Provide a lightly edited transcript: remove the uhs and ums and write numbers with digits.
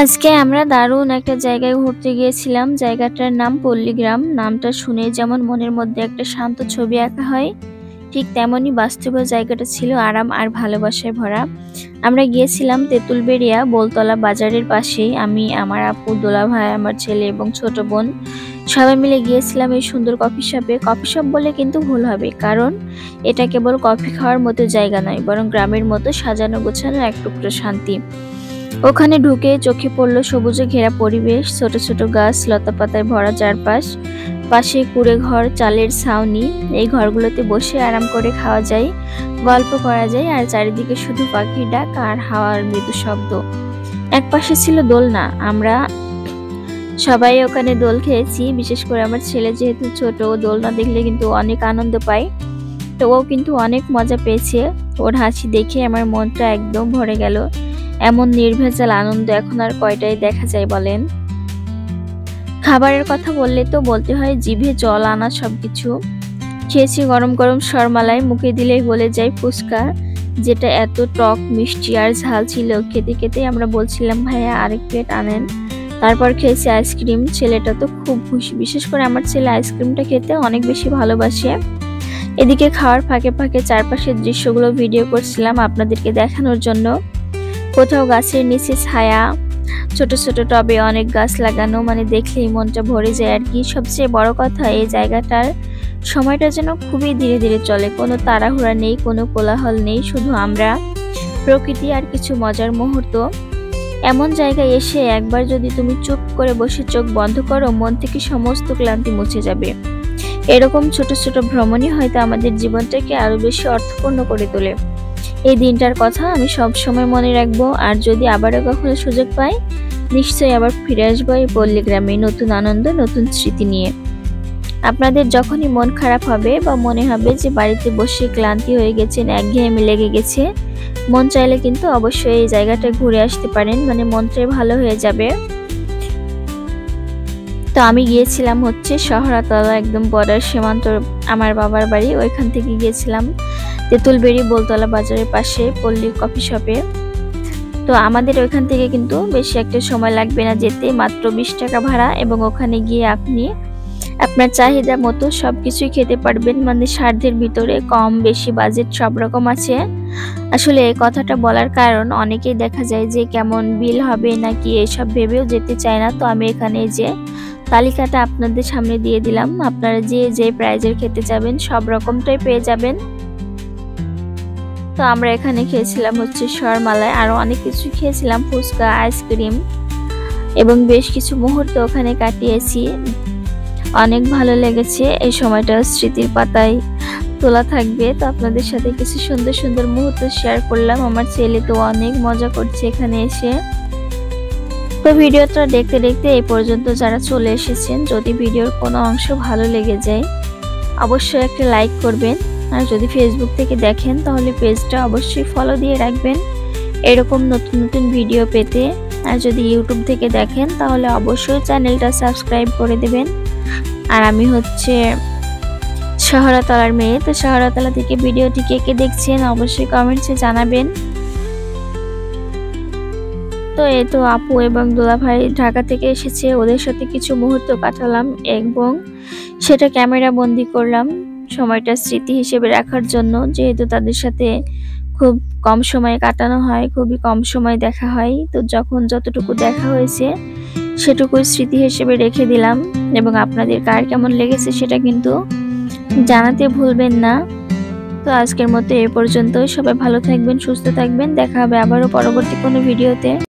আজকে আমরা দারুণ একটা জায়গায় ঘুরতে গিয়েছিলাম। জায়গাটার নাম পল্লীগ্রাম। নামটা শুনে যেমন মনের মধ্যে একটা শান্ত ছবি আঁকা হয়, ঠিক তেমনই বাস্তবেও জায়গাটা ছিল আরাম আর ভালোবাসায় ভরা। আমরা গিয়েছিলাম তেঁতুলবেড়িয়া বোলতলা বাজারের পাশেই। আমি, আমার আপু, দোলা ভাই, আমার ছেলে এবং ছোট বোন সবাই মিলে গিয়েছিলাম এই সুন্দর কফি শপে। কফি শপ বলে কিন্তু ভুল হবে, কারণ এটা কেবল কফি খাওয়ার মতো জায়গা নয়, বরং গ্রামের মতো সাজানো গোছানো এক টুকরো শান্তি। ওখানে ঢুকে চোখে পড়ল সবুজে ঘেরা পরিবেশ, ছোট ছোট গাছ, লতাপাতায় ভরা চারপাশ, পাশে কুড়ে ঘর, চালের ছাউনি। এই ঘরগুলোতে বসে আরাম করে খাওয়া যায়, গল্প করা যায়, আর চারিদিকে শুধু পাখির ডাক আর হাওয়ার মৃদু শব্দ। এক পাশে ছিল দোলনা। আমরা সবাই ওখানে দোল খেয়েছি। বিশেষ করে আমার ছেলে যেহেতু ছোট, দোলনা দেখলে কিন্তু অনেক আনন্দ পায়, তো ও কিন্তু অনেক মজা পেয়েছে। ওর হাসি দেখে আমার মনটা একদম ভরে গেল। এমন নির্ভেজাল আনন্দ এখন আর কয়টাই দেখা যায় বলেন। খাবারের কথা বললে তো বলতে হয় জিভে জল আনা সবকিছু। খেয়েছি গরম গরম সরমালাই, মুখে দিলেই গলে যায় ফুচকা, যেটা এত টক, মিষ্টি আর ঝাল ছিল। খেতে খেতে আমরা বলছিলাম ভাইয়া আরেক প্লেট আনেন। তারপর খেয়েছি আইসক্রিম। ছেলেটা তো খুব খুশি, বিশেষ করে আমার ছেলে আইসক্রিমটা খেতে অনেক বেশি ভালোবাসে। এদিকে খাওয়ার ফাঁকে ফাঁকে চারপাশের দৃশ্যগুলো ভিডিও করছিলাম আপনাদেরকে দেখানোর জন্য। কোথাও গাছের নিচে ছায়া, ছোট ছোট টবে অনেক গাছ লাগানো, মানে দেখলেই মনটা ভরে যায় আর কি। সবচেয়ে বড় কথা, এই জায়গাটার সময়টা যেন খুবই ধীরে ধীরে চলে। কোনো তাড়াহুড়া নেই, কোনো কোলাহল নেই, শুধু আমরা, প্রকৃতি আর কিছু মজার মুহূর্ত। এমন জায়গায় এসে একবার যদি তুমি চুপ করে বসে চোখ বন্ধ করো, মন থেকে সমস্ত ক্লান্তি মুছে যাবে। এরকম ছোট ছোট ভ্রমণই হয়তো আমাদের জীবনটাকে আরো বেশি অর্থপূর্ণ করে তোলে। এই দিনটার কথা আমি সব সময় মনে রাখবো, আর যদি আবারও কখনো সুযোগ পাই, নিশ্চয়ই আবার ফিরে আসবো এই পল্লীগ্রামে, নতুন আনন্দ, নতুন স্মৃতি নিয়ে। আপনাদের যখনই মন খারাপ হবে বা মনে হবে যে বাড়িতে বসে ক্লান্তি হয়ে গেছেন, একঘেয়েমি লেগে গেছে, মন চাইলে কিন্তু অবশ্যই এই জায়গাটা ঘুরে আসতে পারেন, মানে মনটাই ভালো হয়ে যাবে। তো আমি গিয়েছিলাম হচ্ছে শহরাতলা, একদম বর্ডার সীমান্ত আমার বাবার বাড়ি। ওইখান থেকে গিয়েছিলাম তেঁতুলবেড়ি বোলতলা বাজারের পাশে পল্লী কফি শপে। তো আমাদের ওইখান থেকে কিন্তু বেশি একটা সময় লাগবে না যেতে, মাত্র 20 টাকা ভাড়া, এবং ওখানে গিয়ে আপনি আপনার চাহিদা মতো সবকিছুই খেতে পারবেন, মানে সাধ্যের ভিতরে, কম বেশি বাজেট সব রকম আছে। আসলে এই কথাটা বলার কারণ, অনেকেই দেখা যায় যে কেমন বিল হবে নাকি এসব ভেবেও যেতে চায় না। তো আমি এখানে যে তালিকাটা আপনাদের সামনে দিয়ে দিলাম, আপনারা যে প্রাইজের খেতে চাবেন সব রকমটাই পেয়ে যাবেন। তো আমরা এখানে খেয়েছিলাম হচ্ছে সরমালাই, আরো অনেক কিছু খেয়েছিলাম, ফুচকা, আইসক্রিম, এবং বেশ কিছু মুহূর্ত ওখানে কাটিয়েছি। অনেক ভালো লেগেছে। এই সময়টা স্মৃতির পাতায় তোলা থাকবে। তো আপনাদের সাথে কিছু সুন্দর সুন্দর মুহূর্ত শেয়ার করলাম। আমার ছেলে তো অনেক মজা করছে এখানে এসে। তো ভিডিওটা দেখতে দেখতে এই পর্যন্ত যারা চলে এসেছেন, যদি ভিডিওর কোনো অংশ ভালো লেগে যায় অবশ্যই একটা লাইক করবেন, আর যদি ফেসবুক থেকে দেখেন তাহলে পেজটা অবশ্যই ফলো দিয়ে রাখবেন এরকম নতুন নতুন ভিডিও পেতে। আর যদি ইউটিউব থেকে দেখেন তাহলে অবশ্যই চ্যানেলটা সাবস্ক্রাইব করে দেবেন। আর আমি হচ্ছে শহরতলার মেয়ে, তো শহরতলা থেকে ভিডিওটি কে কে দেখছেন অবশ্যই কমেন্টসে জানাবেন। তো এই তো আপু এবং দোলা ভাই ঢাকা থেকে এসেছে, ওদের সাথে কিছু মুহূর্ত কাটালাম এবং সেটা ক্যামেরা বন্দি করলাম সময়টা স্মৃতি হিসেবে রাখার জন্য। যেহেতু তাদের সাথে খুব কম সময় কাটানো হয়, খুবই কম সময় দেখা হয়, তো যখন যতটুকু দেখা হয়েছে সেটুকুই স্মৃতি হিসেবে রেখে দিলাম। এবং আপনাদের কার কেমন লেগেছে সেটা কিন্তু জানাতে ভুলবেন না। তো আজকের মতো এ পর্যন্তই। সবাই ভালো থাকবেন, সুস্থ থাকবেন। দেখা হবে আবারও পরবর্তী কোনো ভিডিওতে।